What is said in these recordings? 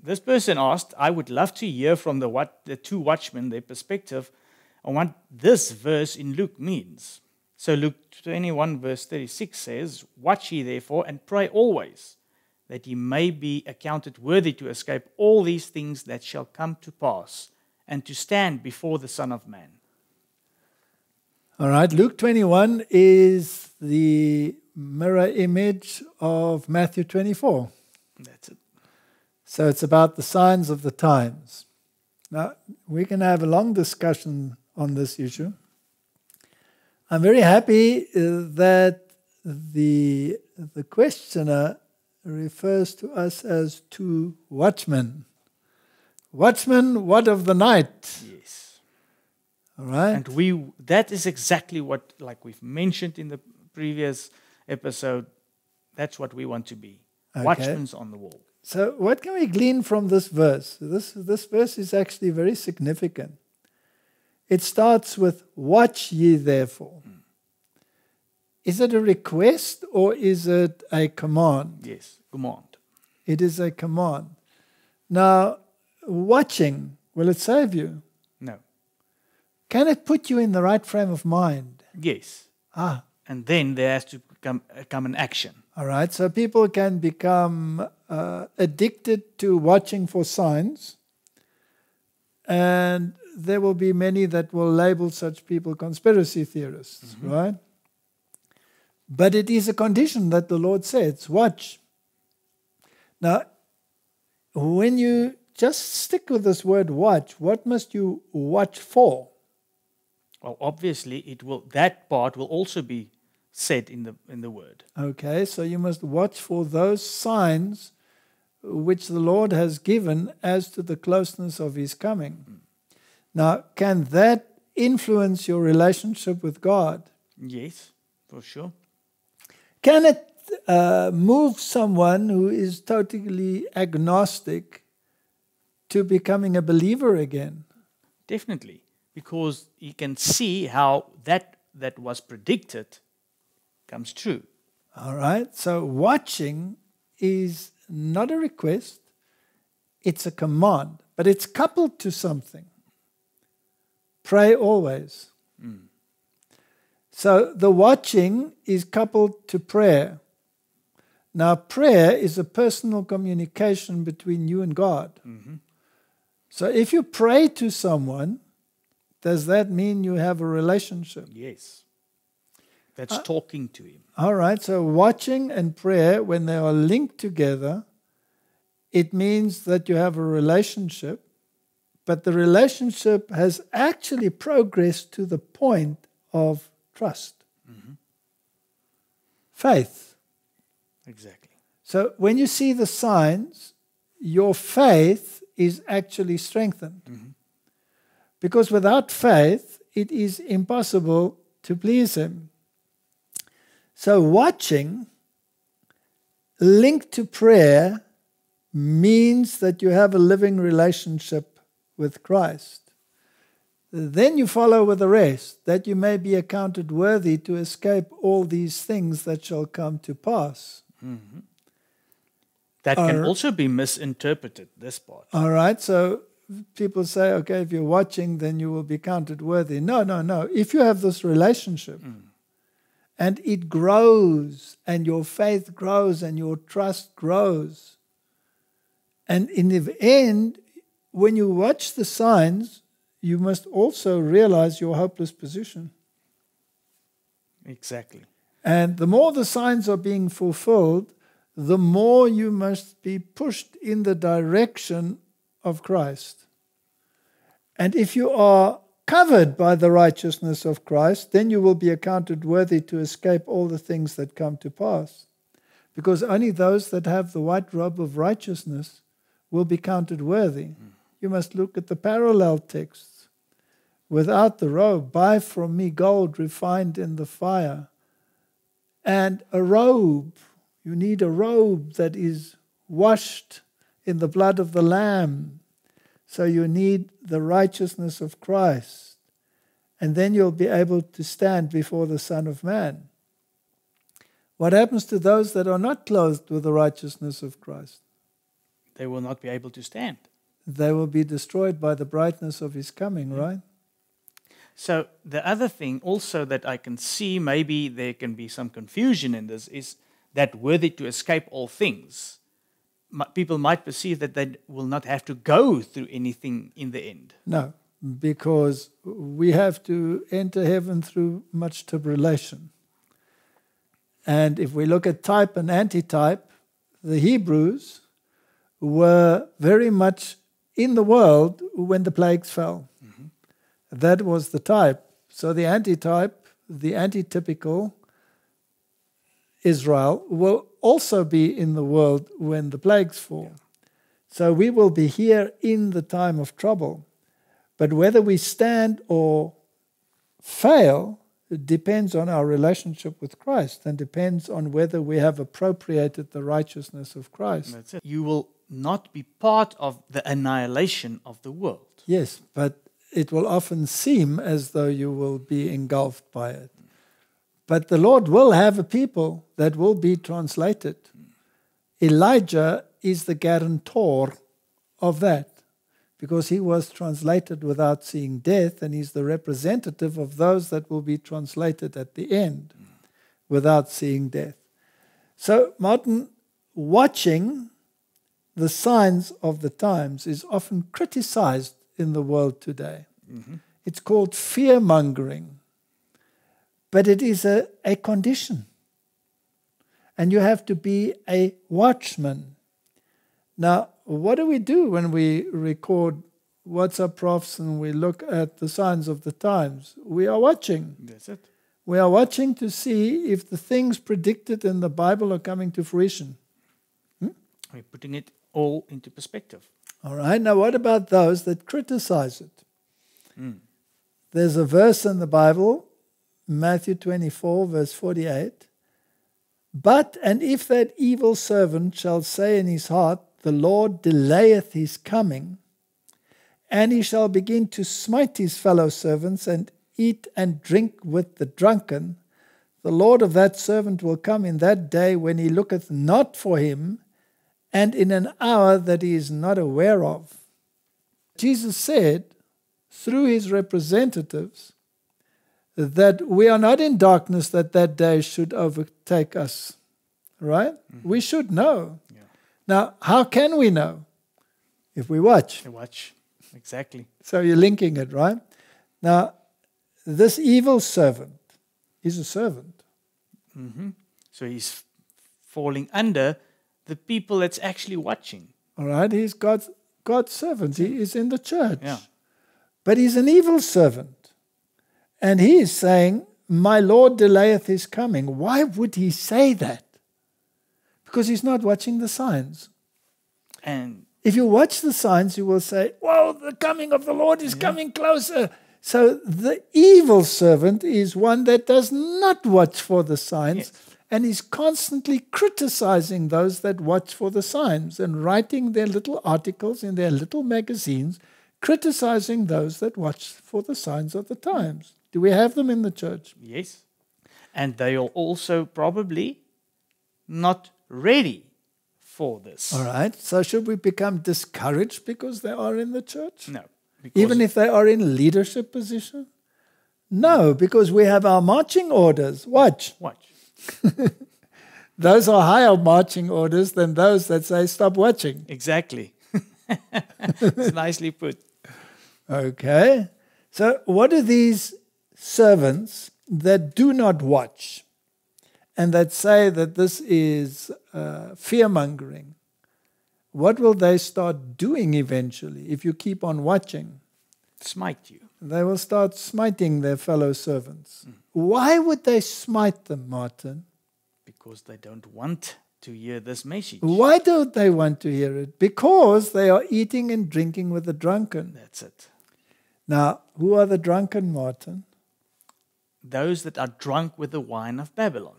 this person asked, I would love to hear from the two watchmen, their perspective on what this verse in Luke means. So Luke 21 verse 36 says, watch ye therefore and pray always, that ye may be accounted worthy to escape all these things that shall come to pass, and to stand before the Son of Man. All right, Luke 21 is the mirror image of Matthew 24. That's it. So it's about the signs of the times. Now, we can have a long discussion on this issue. I'm very happy that the questioner refers to us as two watchmen. Watchmen, what of the night? Yes. All right. And that is exactly what, like we've mentioned in the previous episode, that's what we want to be. Okay. Watchmen on the wall. So what can we glean from this verse? This verse is actually very significant. It starts with, watch ye therefore. Is it a request or is it a command? Yes, command. It is a command. Now, watching, will it save you? No. Can it put you in the right frame of mind? Yes. And then there has to come an action. All right, so people can become addicted to watching for signs, and there will be many that will label such people conspiracy theorists, right? But it is a condition that the Lord says, watch. Now, when you just stick with this word watch, what must you watch for? Well, obviously, that part will also be said in the word. Okay, so you must watch for those signs which the Lord has given as to the closeness of His coming. Now, can that influence your relationship with God? Yes, for sure. Can it move someone who is totally agnostic to becoming a believer again? Definitely, because he can see how that was predicted comes true. All right, so watching is not a request, it's a command, but it's coupled to something. Pray always. So the watching is coupled to prayer. Now, prayer is a personal communication between you and God. So if you pray to someone, does that mean you have a relationship? Yes. That's talking to Him. All right, so watching and prayer, when they are linked together, it means that you have a relationship, but the relationship has actually progressed to the point of trust. Faith. Exactly. So when you see the signs, your faith is actually strengthened. Because without faith, it is impossible to please Him. So watching linked to prayer means that you have a living relationship with Christ. Then you follow with the rest, that you may be accounted worthy to escape all these things that shall come to pass. That can also be misinterpreted, this part. All right, so people say, okay, if you're watching, then you will be counted worthy. No. If you have this relationship, and it grows, and your faith grows, and your trust grows, and in the end, when you watch the signs, you must also realize your hopeless position. Exactly. And the more the signs are being fulfilled, the more you must be pushed in the direction of Christ. And if you are covered by the righteousness of Christ, then you will be accounted worthy to escape all the things that come to pass. Because only those that have the white robe of righteousness will be counted worthy. You must look at the parallel texts. Without the robe, buy from me gold refined in the fire. And a robe, you need a robe that is washed in the blood of the Lamb. So you need the righteousness of Christ. And then you'll be able to stand before the Son of Man. What happens to those that are not clothed with the righteousness of Christ? they will not be able to stand. They will be destroyed by the brightness of his coming, right? So the other thing also that I can see, maybe there can be some confusion in this, is that worthy to escape all things. People might perceive that they will not have to go through anything in the end. No, because we have to enter heaven through much tribulation. And if we look at type and antitype, the Hebrews were very much in the world when the plagues fell. That was the type. So the antitype, the antitypical Israel, will also be in the world when the plagues fall. So we will be here in the time of trouble. But whether we stand or fail, it depends on our relationship with Christ and depends on whether we have appropriated the righteousness of Christ. That's it. You will not be part of the annihilation of the world. Yes, but it will often seem as though you will be engulfed by it. But the Lord will have a people that will be translated. Elijah is the guarantor of that, because he was translated without seeing death, and he's the representative of those that will be translated at the end without seeing death. So, Martin, watching the signs of the times is often criticized in the world today. It's called fear-mongering, but it is a condition. And you have to be a watchman. Now, what do we do when we record What's Up Profs and we look at the signs of the times? We are watching. That's it. We are watching to see if the things predicted in the Bible are coming to fruition. We're putting it all into perspective. All right, now what about those that criticize it? There's a verse in the Bible, Matthew 24, verse 48. But, and if that evil servant shall say in his heart, the Lord delayeth his coming, and he shall begin to smite his fellow servants and eat and drink with the drunken, the Lord of that servant will come in that day when he looketh not for him, and in an hour that he is not aware of. Jesus said, through his representatives, that we are not in darkness that that day should overtake us. Right? We should know. Yeah. Now, how can we know? If we watch. Watch. Exactly. So you're linking it, right? Now, this evil servant is a servant. So he's falling under the people that's actually watching. All right? He's God's servant. He is in the church. Yeah. But he's an evil servant. And he is saying, my Lord delayeth his coming. Why would he say that? Because he's not watching the signs. And if you watch the signs, you will say, whoa, the coming of the Lord is coming closer. So the evil servant is one that does not watch for the signs and is constantly criticizing those that watch for the signs and writing their little articles in their little magazines, criticizing those that watch for the signs of the times. Do we have them in the church? Yes. And they are also probably not ready for this. All right. So should we become discouraged because they are in the church? No. Even if they are in leadership position? No, because we have our marching orders. Watch. Those are higher marching orders than those that say stop watching. Exactly. It's nicely put. Okay. So what are these servants that do not watch and that say that this is fear-mongering? What will they start doing eventually if you keep on watching? Smite you. They will start smiting their fellow servants. Why would they smite them, Martin? Because they don't want to hear this message. Why don't they want to hear it? Because they are eating and drinking with the drunken. That's it. Now, who are the drunken, Martin? Those that are drunk with the wine of Babylon.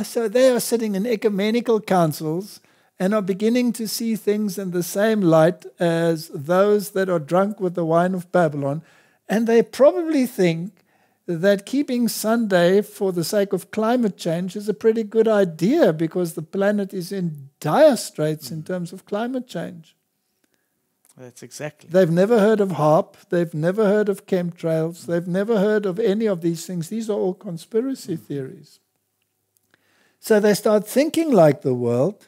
So they are sitting in ecumenical councils and are beginning to see things in the same light as those that are drunk with the wine of Babylon. And they probably think that keeping Sunday for the sake of climate change is a pretty good idea because the planet is in dire straits in terms of climate change. That's exactly. They've never heard of HARP. They've never heard of chemtrails. They've never heard of any of these things. These are all conspiracy theories. So they start thinking like the world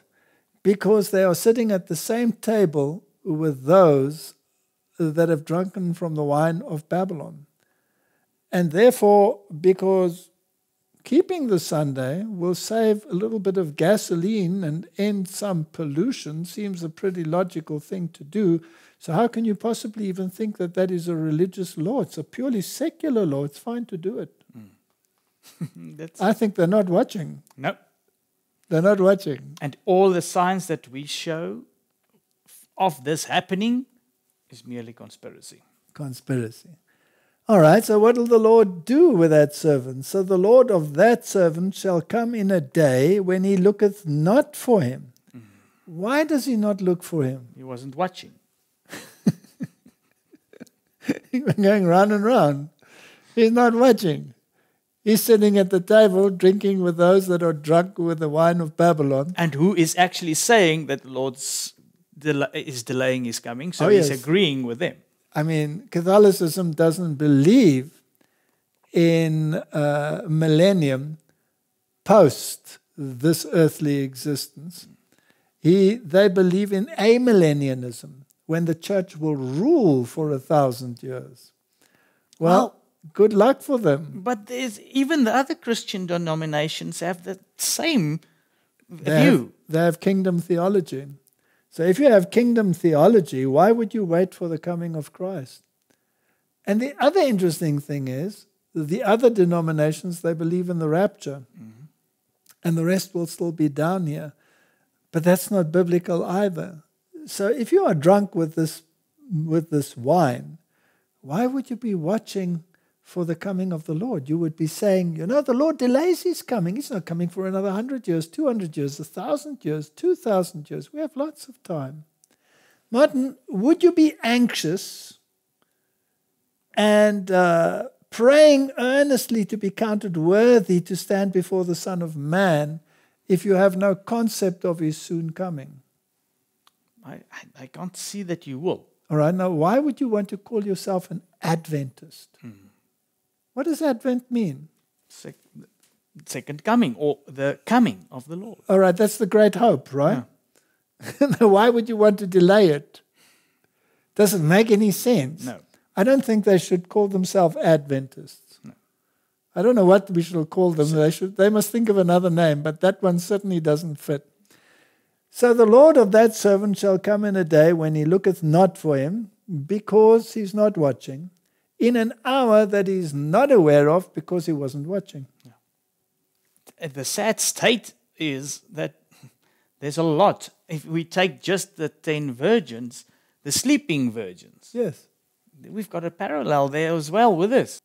because they are sitting at the same table with those that have drunken from the wine of Babylon. And therefore, because keeping the Sunday will save a little bit of gasoline and end some pollution seems a pretty logical thing to do. So how can you possibly even think that that is a religious law? It's a purely secular law. It's fine to do it. I think they're not watching. No. They're not watching. And all the signs that we show of this happening is merely conspiracy. Conspiracy. All right, so what will the Lord do with that servant? So the Lord of that servant shall come in a day when he looketh not for him. Why does he not look for him? He wasn't watching. He's been going round and round. He's not watching. He's sitting at the table drinking with those that are drunk with the wine of Babylon. And who is actually saying that the Lord is delaying his coming, so yes. he's agreeing with them. I mean, Catholicism doesn't believe in millennium post this earthly existence. They believe in amillennianism, when the church will rule for 1,000 years. Well, good luck for them. But even the other Christian denominations have the same view. They have kingdom theology. So if you have kingdom theology, why would you wait for the coming of Christ? And the other interesting thing is, the other denominations, they believe in the rapture. Mm-hmm. And the rest will still be down here. But that's not biblical either. So if you are drunk with this wine, why would you be watching for the coming of the Lord? You would be saying, the Lord delays his coming. He's not coming for another 100 years, 200 years, 1,000 years, 2,000 years. We have lots of time. Martin, would you be anxious and praying earnestly to be counted worthy to stand before the Son of Man if you have no concept of his soon coming? I can't see that you will. All right, now why would you want to call yourself an Adventist? What does Advent mean? Second coming, or the coming of the Lord. All right, that's the great hope, right? Yeah. Now, why would you want to delay it? Doesn't make any sense. No. I don't think they should call themselves Adventists. No. I don't know what we should call them. They must think of another name, but that one certainly doesn't fit. So the Lord of that servant shall come in a day when he looketh not for him, because he's not watching, in an hour that he is not aware of, because he wasn't watching. Yeah. The sad state is that there's a lot. If we take just the 10 virgins, the sleeping virgins, yes, we've got a parallel there as well with this.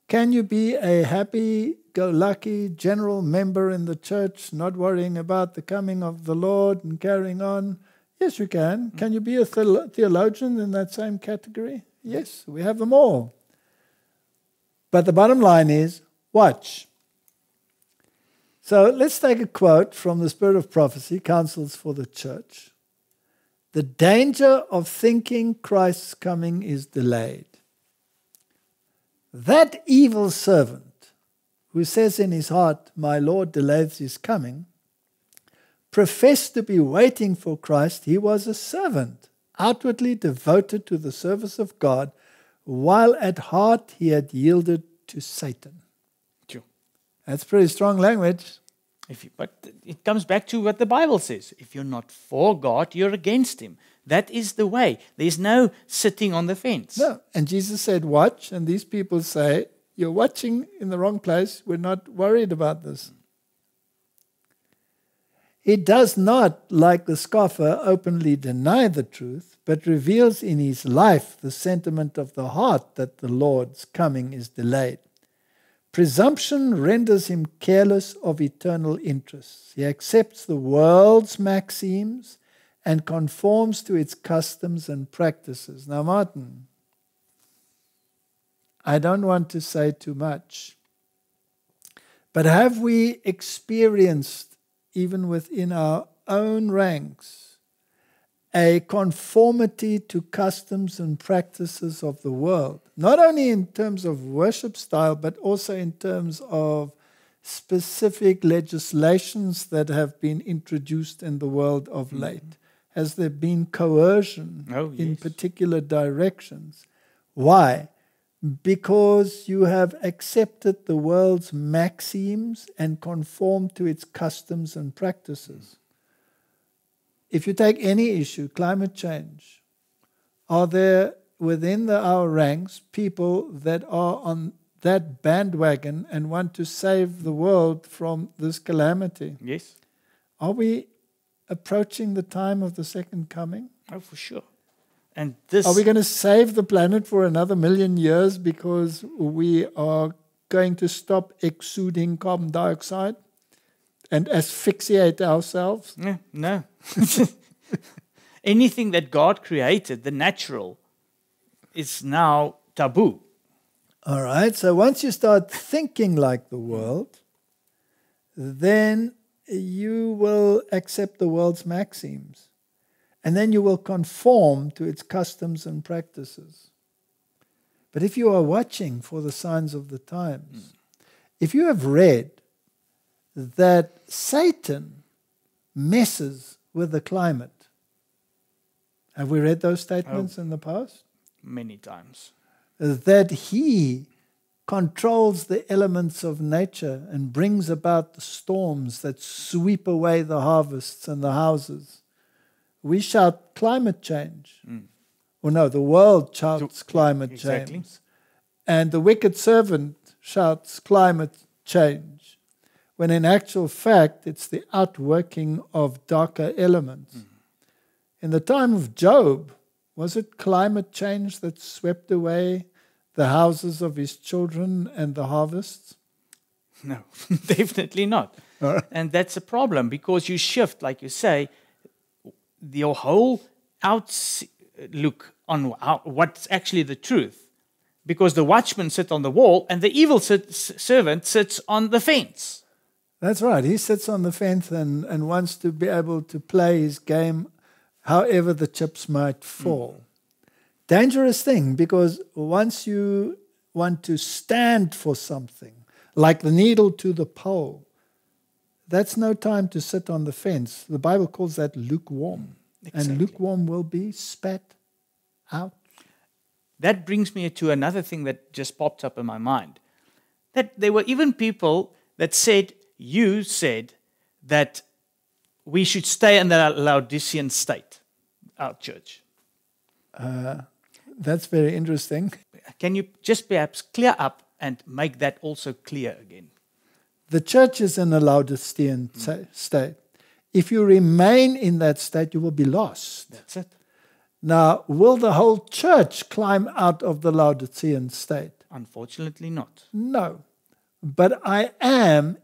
Can you be a happy-go-lucky general member in the church, not worrying about the coming of the Lord and carrying on? Yes, you can. Can you be a theologian in that same category? Yes, we have them all. But the bottom line is, watch. So let's take a quote from the Spirit of Prophecy, Counsels for the Church. The danger of thinking Christ's coming is delayed. That evil servant who says in his heart, my Lord delays his coming, professed to be waiting for Christ. He was a servant, outwardly devoted to the service of God, while at heart he had yielded to Satan. True. That's pretty strong language. But it comes back to what the Bible says. If you're not for God, you're against him. That is the way. There's no sitting on the fence. No. And Jesus said, watch. And these people say, you're watching in the wrong place. We're not worried about this. He does not, like the scoffer, openly deny the truth, but reveals in his life the sentiment of the heart that the Lord's coming is delayed. Presumption renders him careless of eternal interests. He accepts the world's maxims and conforms to its customs and practices. Now, Martin, I don't want to say too much, but have we experienced, even within our own ranks, a conformity to customs and practices of the world? Not only in terms of worship style, but also in terms of specific legislations that have been introduced in the world of late. Has there been coercion in particular directions? Why? Because you have accepted the world's maxims and conformed to its customs and practices. If you take any issue, climate change, are there within our ranks people that are on that bandwagon and want to save the world from this calamity? Yes. Are we approaching the time of the second coming? Oh, for sure. And this... Are we going to save the planet for another 1,000,000 years because we are going to stop exuding carbon dioxide and asphyxiate ourselves? No. Anything that God created, the natural, is now taboo. All right, so once you start thinking like the world, then you will accept the world's maxims. And then you will conform to its customs and practices. But if you are watching for the signs of the times, if you have read that Satan messes with the climate, have we read those statements in the past? Many times. That he controls the elements of nature and brings about the storms that sweep away the harvests and the houses. We shout climate change. Or no, the world shouts climate change. And the wicked servant shouts climate change. When in actual fact, it's the outworking of darker elements. In the time of Job, was it climate change that swept away the houses of his children and the harvests? No, definitely not. And that's a problem because you shift, like you say, your whole outlook on what's actually the truth. Because the watchman sits on the wall and the evil servant sits on the fence. That's right. He sits on the fence and wants to be able to play his game however the chips might fall. Dangerous thing, because once you want to stand for something, like the needle to the pole, that's no time to sit on the fence. The Bible calls that lukewarm. Exactly. And lukewarm will be spat out. That brings me to another thing that just popped up in my mind. That there were even people that said, you said that we should stay in the Laodicean state, our church. That's very interesting. Can you just perhaps clear up and make that also clear again? The church is in a Laodicean state. If you remain in that state, you will be lost. That's it. Now, will the whole church climb out of the Laodicean state? Unfortunately not. No. But I am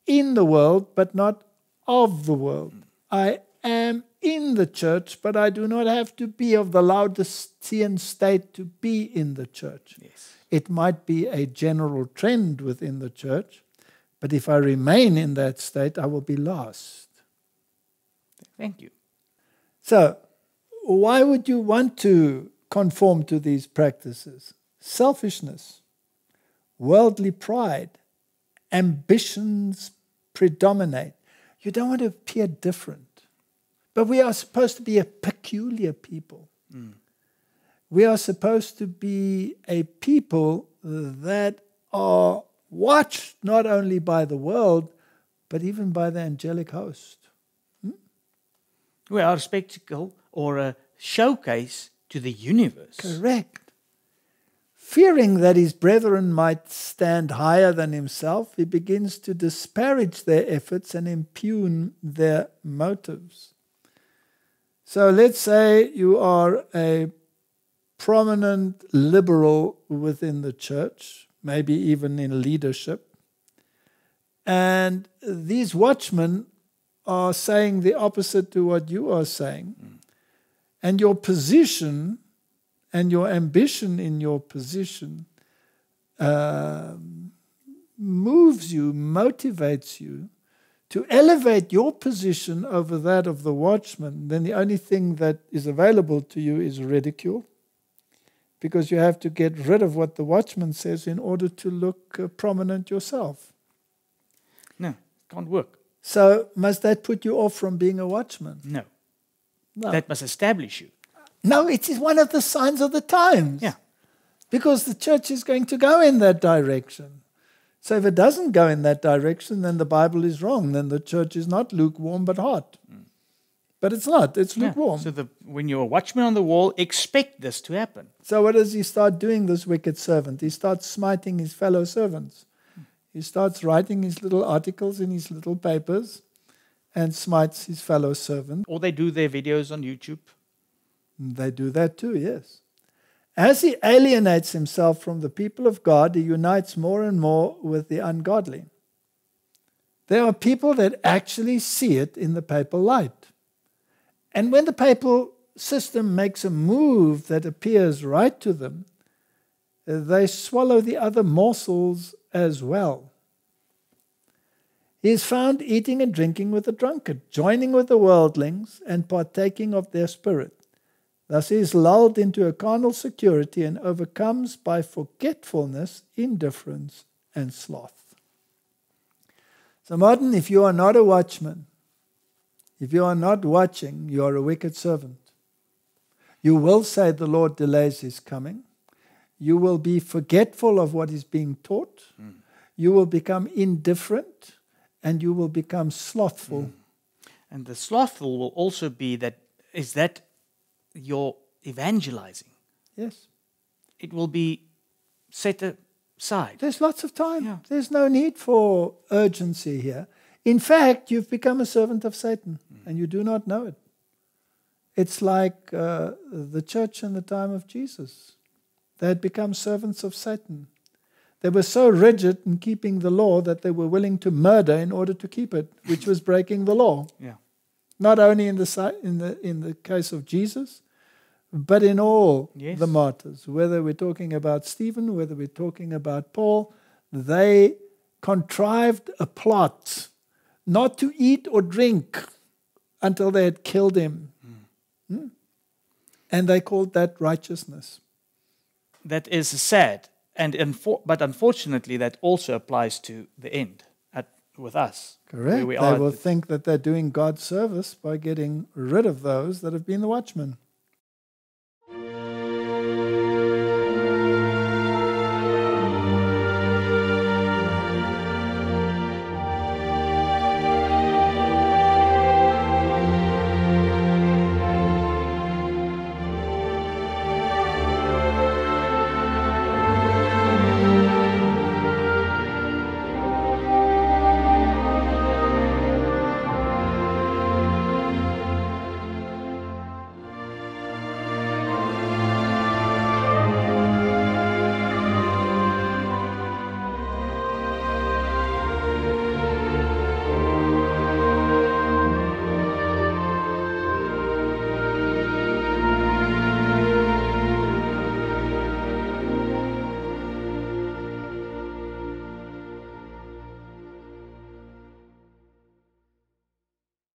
in the world, but not of the world. I am in the church, but I do not have to be of the Laodicean state to be in the church. Yes. It might be a general trend within the church, but if I remain in that state, I will be lost. Thank you. So, why would you want to conform to these practices? Selfishness, worldly pride, ambitions predominate. You don't want to appear different. But we are supposed to be a peculiar people. We are supposed to be a people that are watched not only by the world, but even by the angelic host. We are a spectacle or a showcase to the universe. Correct. Fearing that his brethren might stand higher than himself, he begins to disparage their efforts and impugn their motives. So let's say you are a prominent liberal within the church, maybe even in leadership, and these watchmen are saying the opposite to what you are saying, and your position and your ambition in your position moves you, motivates you to elevate your position over that of the watchman, then the only thing that is available to you is ridicule, because you have to get rid of what the watchman says in order to look prominent yourself. No, can't work. So must that put you off from being a watchman? No. No. That must establish you. No, it is one of the signs of the times. Yeah. Because the church is going to go in that direction. So if it doesn't go in that direction, then the Bible is wrong. Then the church is not lukewarm but hot. But it's not. It's lukewarm. So when you're a watchman on the wall, expect this to happen. So what does he start doing, this wicked servant? He starts smiting his fellow servants. He starts writing his little articles in his little papers and smites his fellow servant. Or they do their videos on YouTube. They do that too, yes. As he alienates himself from the people of God, he unites more and more with the ungodly. There are people that actually see it in the papal light. And when the papal system makes a move that appears right to them, they swallow the other morsels as well. He is found eating and drinking with the drunkard, joining with the worldlings, and partaking of their spirit. Thus he is lulled into a carnal security and overcomes by forgetfulness, indifference, and sloth. So, Martin, if you are not a watchman, if you are not watching, you are a wicked servant. You will say the Lord delays his coming. You will be forgetful of what is being taught. You will become indifferent, and you will become slothful. And the slothful will also be that you're evangelizing. Yes. It will be set aside. There's lots of time. Yeah. There's no need for urgency here. In fact, you've become a servant of Satan, and you do not know it. It's like the church in the time of Jesus. They had become servants of Satan. They were so rigid in keeping the law that they were willing to murder in order to keep it, which was breaking the law. Yeah. Not only in the case of Jesus, but in all the martyrs. Whether we're talking about Stephen, whether we're talking about Paul, they contrived a plot not to eat or drink until they had killed him. And they called that righteousness. That is sad. But unfortunately, that also applies to the end with us. Correct. They will think that they're doing God's service by getting rid of those that have been the watchmen.